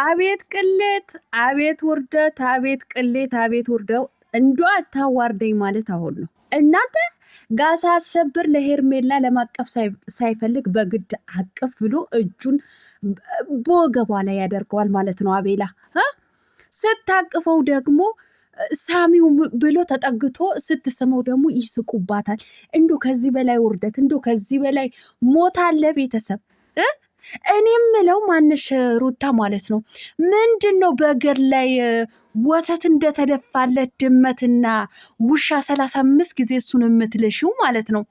አቤት ቅሌት፣ አቤት ውርደት፣ አቤት ቅሌት፣ አቤት ውርደው እንዶ አታዋርደኝ ማለት አሁን ነው እናንተ። ጋሳ አሸብር ለሄርሜላ ለማቀፍ ሳይፈልግ በግድ አቅፍ ብሎ እጁን በወገቧ ላይ ያደርገዋል ማለት ነው። አቤላ ስታቅፈው ደግሞ ሳሚው ብሎ ተጠግቶ ስትስመው ደግሞ ይስቁባታል። እንዶ ከዚህ በላይ ውርደት፣ እንዶ ከዚህ በላይ ሞት አለ ቤተሰብ። እኔም ምለው ማንሽ ሩታ ማለት ነው ምንድን ነው በገር ላይ ወተት እንደተደፋለት ድመትና ውሻ 35 ጊዜ እሱን የምትልሽው ማለት ነው።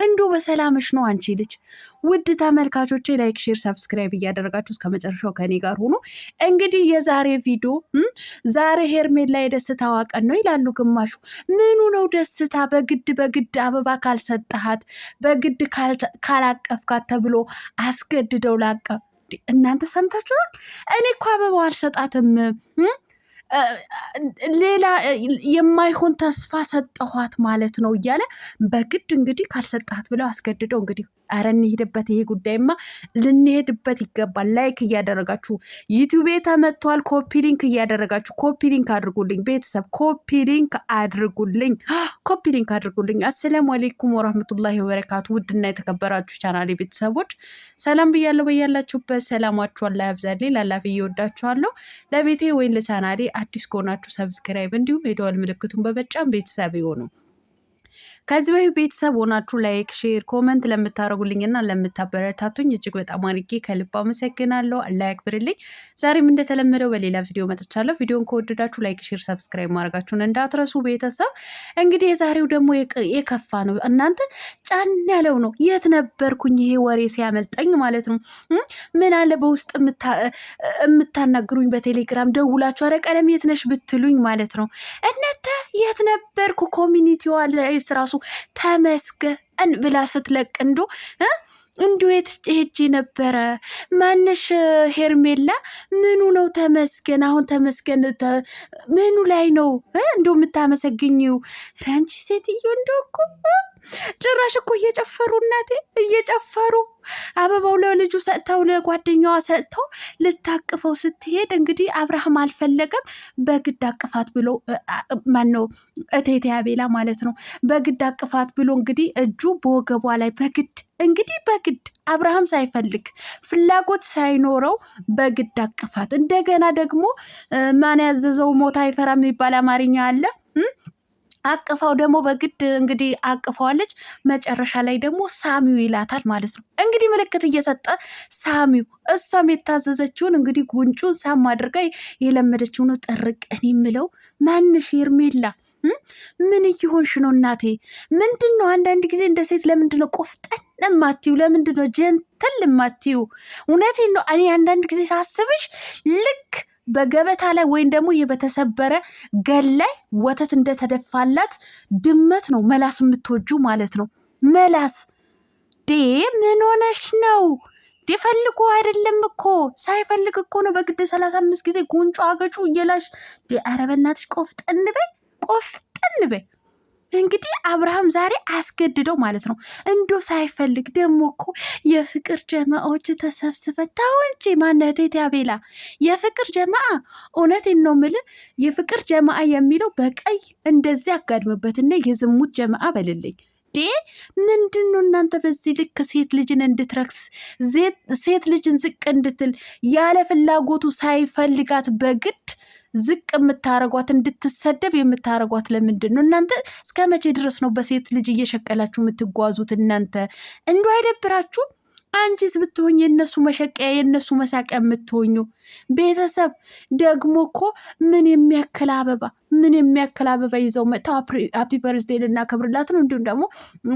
እንዶ በሰላምሽ ነው አንቺ ልጅ። ውድ ተመልካቾቼ ላይክ፣ ሼር፣ ሰብስክራይብ እያደረጋችሁ እስከ መጨረሻው ከኔ ጋር ሆኖ እንግዲህ የዛሬ ቪዲዮ ዛሬ ሄርሜላ የደስታዋ ቀን ነው ይላሉ ግማሹ። ምኑ ነው ደስታ? በግድ አበባ ካልሰጠሃት በግድ ካላቀፍካት ተብሎ አስገድደው ላቀፍ። እናንተ ሰምታችኋል? እኔ እኮ አበባው አልሰጣትም ሌላ የማይሆን ተስፋ ሰጠኋት ማለት ነው እያለ በግድ እንግዲህ ካልሰጣት ብለው አስገድደው እንግዲህ አረ እንሄድበት። ይሄ ጉዳይማ ልንሄድበት ይገባል። ላይክ እያደረጋችሁ ዩቲዩብ ተመቷል። ኮፒ ሊንክ እያደረጋችሁ ኮፒ ሊንክ አድርጉልኝ ቤተሰብ፣ ኮፒ ሊንክ አድርጉልኝ፣ ኮፒ ሊንክ አድርጉልኝ። አሰላሙ አለይኩም ወራህመቱላሂ ወበረካቱ። ውድና የተከበራችሁ ቻናሌ ቤተሰቦች ሰላም ብያለሁ። በያላችሁበት ሰላማችሁ አላህ ያብዛልኝ። ላላፍ እየወዳችኋለሁ። ለቤቴ ወይም ለቻናሌ አዲስ ከሆናችሁ ሰብስክራይብ እንዲሁም የደወል ምልክቱን በመጫን ቤተሰብ ይሁኑ። ከዚህ በፊት ቤተሰብ ሆናችሁ ላይክ፣ ሼር፣ ኮመንት ለምታደርጉልኝና ለምታበረታቱኝ እጅግ በጣም አድርጌ ከልብ አመሰግናለሁ። አላህ ያክብርልኝ። ዛሬም እንደተለመደው በሌላ ቪዲዮ መጥቻለሁ። ቪዲዮን ከወደዳችሁ ላይክ፣ ሼር፣ ሰብስክራይብ ማድረጋችሁን እንዳትረሱ ቤተሰብ። እንግዲህ የዛሬው ደግሞ የከፋ ነው እናንተ፣ ጫን ያለው ነው። የት ነበርኩኝ ይሄ ወሬ ሲያመልጠኝ ማለት ነው። ምን አለ በውስጥ የምታናግሩኝ በቴሌግራም ደውላችሁ አረ ቀለም የት ነሽ ብትሉኝ ማለት ነው። እናንተ የት ነበርኩ ኮሚኒቲዋ ላይ ራሱ ተመስገን ብላ ስትለቅ እንዶ የት ሄጄ ነበረ? ማነሽ ሄርሜላ ምኑ ነው ተመስገን? አሁን ተመስገን ምኑ ላይ ነው እንዶ የምታመሰግኝው? ራንቺ ሴትዮ እንዶ እኮ ጭራሽ እኮ እየጨፈሩ እናቴ እየጨፈሩ አበባው ለልጁ ሰጥተው ለጓደኛዋ ሰጥተው ልታቅፈው ስትሄድ እንግዲህ አብርሃም አልፈለገም። በግድ አቅፋት ብሎ ማነው እቴቴ አቤላ ማለት ነው። በግድ አቅፋት ብሎ እንግዲህ እጁ በወገቧ ላይ በግድ አብርሃም ሳይፈልግ ፍላጎት ሳይኖረው በግድ አቅፋት። እንደገና ደግሞ ማን ያዘዘው ሞት አይፈራም የሚባል አማርኛ አለ። አቅፋው ደግሞ በግድ እንግዲህ አቅፈዋለች። መጨረሻ ላይ ደግሞ ሳሚው ይላታል ማለት ነው። እንግዲህ ምልክት እየሰጠ ሳሚው፣ እሷም የታዘዘችውን እንግዲህ ጉንጩን ሳም አድርጋ የለመደችው ነው ጥርቅ። እኔ የምለው ማንሽ ሄርሜላ ምን እየሆንሽ ነው እናቴ? ምንድን ነው አንዳንድ ጊዜ እንደ ሴት ለምንድን ነው ቆፍጠን እማትዩ? ለምንድን ነው ጀንተል እማትዩ? እውነቴን ነው። እኔ አንዳንድ ጊዜ ሳስብሽ ልክ በገበታ ላይ ወይም ደግሞ በተሰበረ ገል ላይ ወተት እንደተደፋላት ድመት ነው መላስ የምትወጁ ማለት ነው። መላስ ምን ሆነሽ ነው? ፈልጎ አይደለም እኮ ሳይፈልግ እኮ ነው በግድ 35 ጊዜ ጉንጮ አገጩ እየላሽ። ኧረ በእናትሽ ቆፍጠን በይ። እንግዲህ አብርሃም ዛሬ አስገድደው ማለት ነው። እንዶ ሳይፈልግ ደግሞ እኮ የፍቅር ጀማዎች ተሰብስበን ተው እንጂ ማነቴት ያቤላ የፍቅር ጀማአ። እውነቴን ነው የምልህ የፍቅር ጀማአ የሚለው በቀይ እንደዚህ አጋድምበትና የዝሙት ጀማአ በልልኝ። ምንድን ነው እናንተ በዚህ ልክ ሴት ልጅን እንድትረክስ ሴት ልጅን ዝቅ እንድትል ያለ ፍላጎቱ ሳይፈልጋት በግድ ዝቅ የምታረጓት እንድትሰደብ የምታረጓት ለምንድን ነው እናንተ? እስከ መቼ ድረስ ነው በሴት ልጅ እየሸቀላችሁ የምትጓዙት እናንተ? እንዶ አይደብራችሁ? አንቺስ ብትሆኝ የነሱ መሸቀያ የነሱ መሳቂያ የምትሆኙ ቤተሰብ። ደግሞ እኮ ምን የሚያክል አበባ ይዘው መጥተው ሃፒ በርዝዴይ ልናከብርላት ነው። እንዲሁም ደግሞ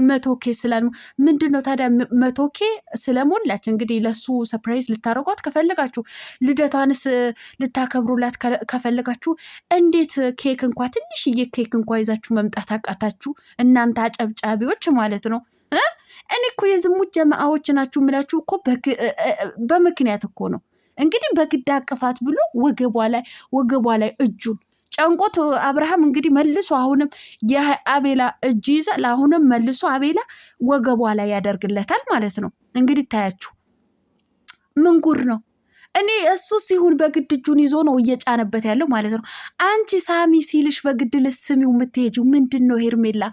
100K ስላል ምንድን ነው ታዲያ 100K ስለሞላች እንግዲህ ለሱ ሰርፕራይዝ ልታረጓት ከፈለጋችሁ፣ ልደቷንስ ልታከብሩላት ከፈለጋችሁ እንዴት ኬክ እንኳ ትንሽዬ ኬክ እንኳ ይዛችሁ መምጣት አቃታችሁ እናንተ አጨብጫቢዎች ማለት ነው። እኔ እኮ የዝሙት ጀማዓዎች ናችሁ የምላችሁ እኮ በምክንያት እኮ ነው። እንግዲህ በግድ አቅፋት ብሎ ወገቧ ላይ እጁን ጨንቆት አብርሃም እንግዲህ መልሶ አሁንም የአቤላ እጅ ይዛል። አሁንም መልሶ አቤላ ወገቧ ላይ ያደርግለታል ማለት ነው። እንግዲህ ታያችሁ ምን ጉር ነው? እኔ እሱ ሲሆን በግድ እጁን ይዞ ነው እየጫነበት ያለው ማለት ነው። አንቺ ሳሚ ሲልሽ በግድ ልትስሚው የምትሄጂው ምንድን ነው ሄርሜላ?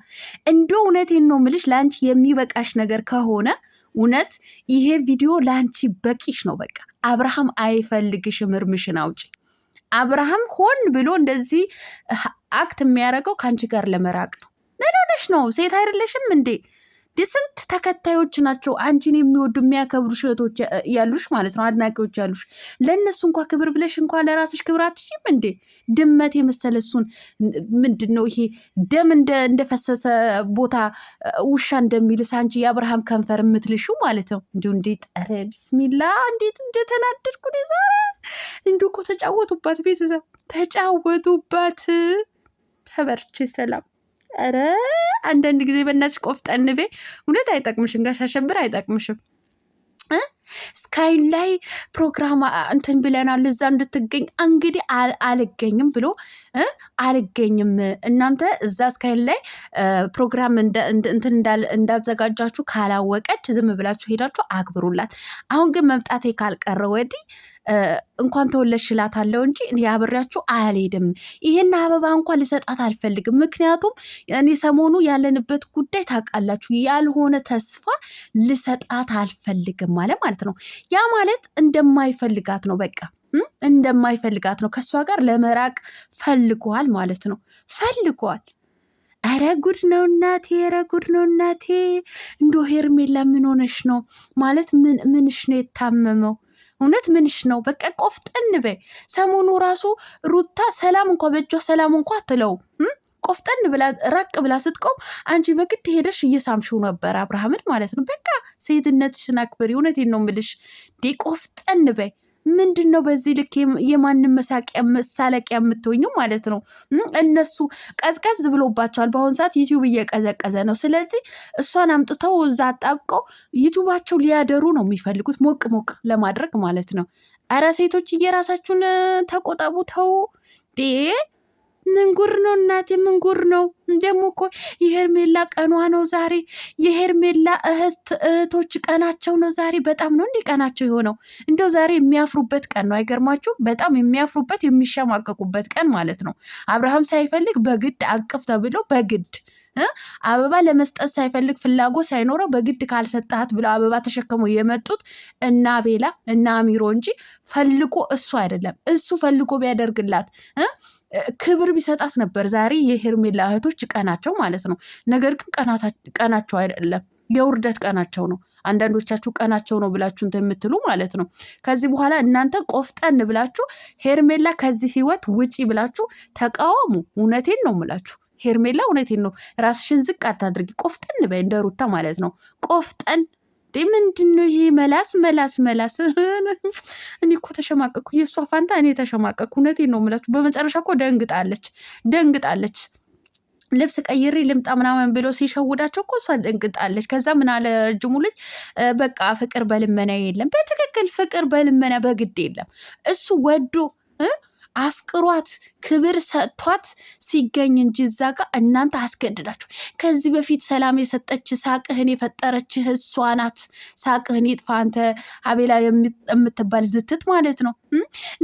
እንደ እውነቴን ነው ምልሽ፣ ለአንቺ የሚበቃሽ ነገር ከሆነ እውነት ይሄ ቪዲዮ ለአንቺ በቂሽ ነው። በቃ አብርሃም አይፈልግሽም፣ እርምሽን አውጪ። አብርሃም ሆን ብሎ እንደዚህ አክት የሚያደርገው ከአንቺ ጋር ለመራቅ ነው። ምን ሆነሽ ነው? ሴት አይደለሽም እንዴ? ስንት ተከታዮች ናቸው አንቺን የሚወዱ የሚያከብሩ እህቶች ያሉሽ ማለት ነው፣ አድናቂዎች ያሉሽ። ለእነሱ እንኳ ክብር ብለሽ እንኳ ለራስሽ ክብር አትሽም እንዴ? ድመት የመሰለ እሱን ምንድን ነው ይሄ ደም እንደፈሰሰ ቦታ ውሻ እንደሚልስ አንቺ የአብርሃም ከንፈር የምትልሹ ማለት ነው። እንዲሁ እንዴት ኧረ ቢስሚላ እንዴት እንደተናደድኩ ዛሬ። እንዲሁ እኮ ተጫወቱባት፣ ቤተሰብ ተጫወቱባት። ተበርቼ ሰላም። ኧረ አንዳንድ ጊዜ በእናትሽ ቆፍጠን በይ። እውነት አይጠቅምሽም፣ ጋሽ አሸብር አይጠቅምሽም። ስካይን ላይ ፕሮግራም እንትን ብለናል፣ እዛ እንድትገኝ እንግዲህ አልገኝም ብሎ አልገኝም። እናንተ እዛ ስካይን ላይ ፕሮግራም እንትን እንዳዘጋጃችሁ ካላወቀች ዝም ብላችሁ ሄዳችሁ አክብሩላት። አሁን ግን መምጣቴ ካልቀረ ወዲህ እንኳን ተወለድሽላታለሁ እንጂ ያብሬያችሁ አልሄድም። ይሄን አበባ እንኳን ልሰጣት አልፈልግም። ምክንያቱም እኔ ሰሞኑ ያለንበት ጉዳይ ታውቃላችሁ፣ ያልሆነ ተስፋ ልሰጣት አልፈልግም ማለት ነው። ያ ማለት እንደማይፈልጋት ነው፣ በቃ እንደማይፈልጋት ነው። ከእሷ ጋር ለመራቅ ፈልጓል ማለት ነው፣ ፈልጓል። ኧረ ጉድ ነው እናቴ፣ ኧረ ጉድ ነው እናቴ። እንዶ ሄርሜላ ምን ሆነሽ ነው ማለት ምንሽ ነው የታመመው? እውነት ምንሽ ነው? በቃ ቆፍጠን በይ። ሰሞኑ ራሱ ሩታ ሰላም እንኳ በእጇ ሰላም እንኳ አትለው ቆፍጠን ብላ ራቅ ብላ ስትቆም አንቺ በግድ ሄደሽ እየሳምሽው ነበር አብርሃምን ማለት ነው። በቃ ሴትነትሽን አክብሪ። እውነቴን ነው የምልሽ። ቆፍጠን በይ። ምንድን ነው በዚህ ልክ የማንም መሳለቂያ የምትሆኙ ማለት ነው? እነሱ ቀዝቀዝ ብሎባቸዋል። በአሁኑ ሰዓት ዩቲዩብ እየቀዘቀዘ ነው። ስለዚህ እሷን አምጥተው እዛ አጣብቀው ዩቲዩባቸው ሊያደሩ ነው የሚፈልጉት፣ ሞቅ ሞቅ ለማድረግ ማለት ነው። ኧረ ሴቶች እየራሳችሁን ተቆጠቡ፣ ተው። ምን ጉር ነው እናቴ፣ ምን ጉር ነው ደግሞ እኮ የሄርሜላ ቀኗ ነው ዛሬ። የሄርሜላ እህቶች ቀናቸው ነው ዛሬ። በጣም ነው እንዲህ ቀናቸው የሆነው። እንደው ዛሬ የሚያፍሩበት ቀን ነው። አይገርማችሁ? በጣም የሚያፍሩበት የሚሸማቀቁበት ቀን ማለት ነው። አብርሃም ሳይፈልግ በግድ አቅፍ ተብሎ በግድ አበባ ለመስጠት ሳይፈልግ ፍላጎት ሳይኖረው በግድ ካልሰጣት ብለው አበባ ተሸክመው የመጡት እና ቤላ እና አሚሮ እንጂ ፈልጎ እሱ አይደለም። እሱ ፈልጎ ቢያደርግላት ክብር ቢሰጣት ነበር። ዛሬ የሄርሜላ እህቶች ቀናቸው ማለት ነው። ነገር ግን ቀናቸው አይደለም፣ የውርደት ቀናቸው ነው። አንዳንዶቻችሁ ቀናቸው ነው ብላችሁ እንትን የምትሉ ማለት ነው። ከዚህ በኋላ እናንተ ቆፍጠን ብላችሁ ሄርሜላ ከዚህ ህይወት ውጪ ብላችሁ ተቃወሙ። እውነቴን ነው የምላችሁ ሄርሜላ፣ እውነቴን ነው። ራስሽን ዝቅ አታድርጊ፣ ቆፍጠን በይ እንደ ሩታ ማለት ነው። ቆፍጠን ምንድን ነው ይሄ መላስ? እኔ እኮ ተሸማቀኩ። የእሷ ፋንታ እኔ ተሸማቀኩ። እውነቴን ነው የምላችሁ። በመጨረሻ እኮ ደንግጣለች። ልብስ ቀይሬ ልምጣ ምናምን ብሎ ሲሸውዳቸው እኮ እሷ ደንግጣለች። ከዛ ምን አለ ረጅሙ ልጅ፣ በቃ ፍቅር በልመና የለም። በትክክል ፍቅር በልመና በግድ የለም። እሱ ወዶ አፍቅሯት ክብር ሰጥቷት ሲገኝ እንጂ እዛ ጋር እናንተ አስገድዳችሁ። ከዚህ በፊት ሰላም የሰጠች ሳቅህን የፈጠረችህ እሷ ናት። ሳቅህን ይጥፋ አንተ አቤላ የምትባል ዝትት ማለት ነው።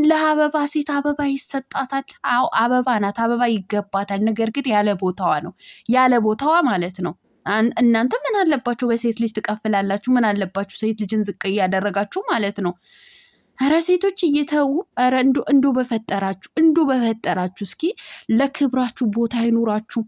ለአበባ ሴት አበባ ይሰጣታል። አዎ አበባ ናት፣ አበባ ይገባታል። ነገር ግን ያለ ቦታዋ ነው፣ ያለ ቦታዋ ማለት ነው። እናንተ ምን አለባችሁ በሴት ልጅ ትቀፍላላችሁ? ምን አለባችሁ ሴት ልጅን ዝቅ እያደረጋችሁ ማለት ነው? ኧረ ሴቶች እየተዉ ኧረ እንዶ በፈጠራችሁ እስኪ ለክብራችሁ ቦታ ይኑራችሁ፣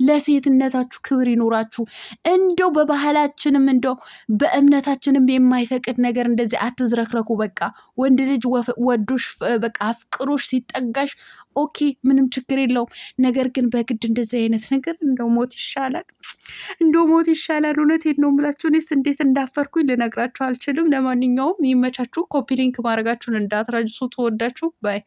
ለሴትነታችሁ ክብር ይኑራችሁ። እንደው በባህላችንም እንደው በእምነታችንም የማይፈቅድ ነገር እንደዚህ አትዝረክረኩ። በቃ ወንድ ልጅ ወዶሽ በቃ አፍቅሮሽ ሲጠጋሽ ኦኬ ምንም ችግር የለውም። ነገር ግን በግድ እንደዚህ አይነት ነገር እንደው ሞት ይሻላል፣ እንደው ሞት ይሻላል። እውነቴን ነው የምላችሁ። እኔስ እንዴት እንዳፈርኩኝ ልነግራችሁ አልችልም። ለማንኛውም ይመቻችሁ። ኮፒ ሊንክ ማድረጋችሁን እንዳትረሱ። ተወዳችሁ ባይ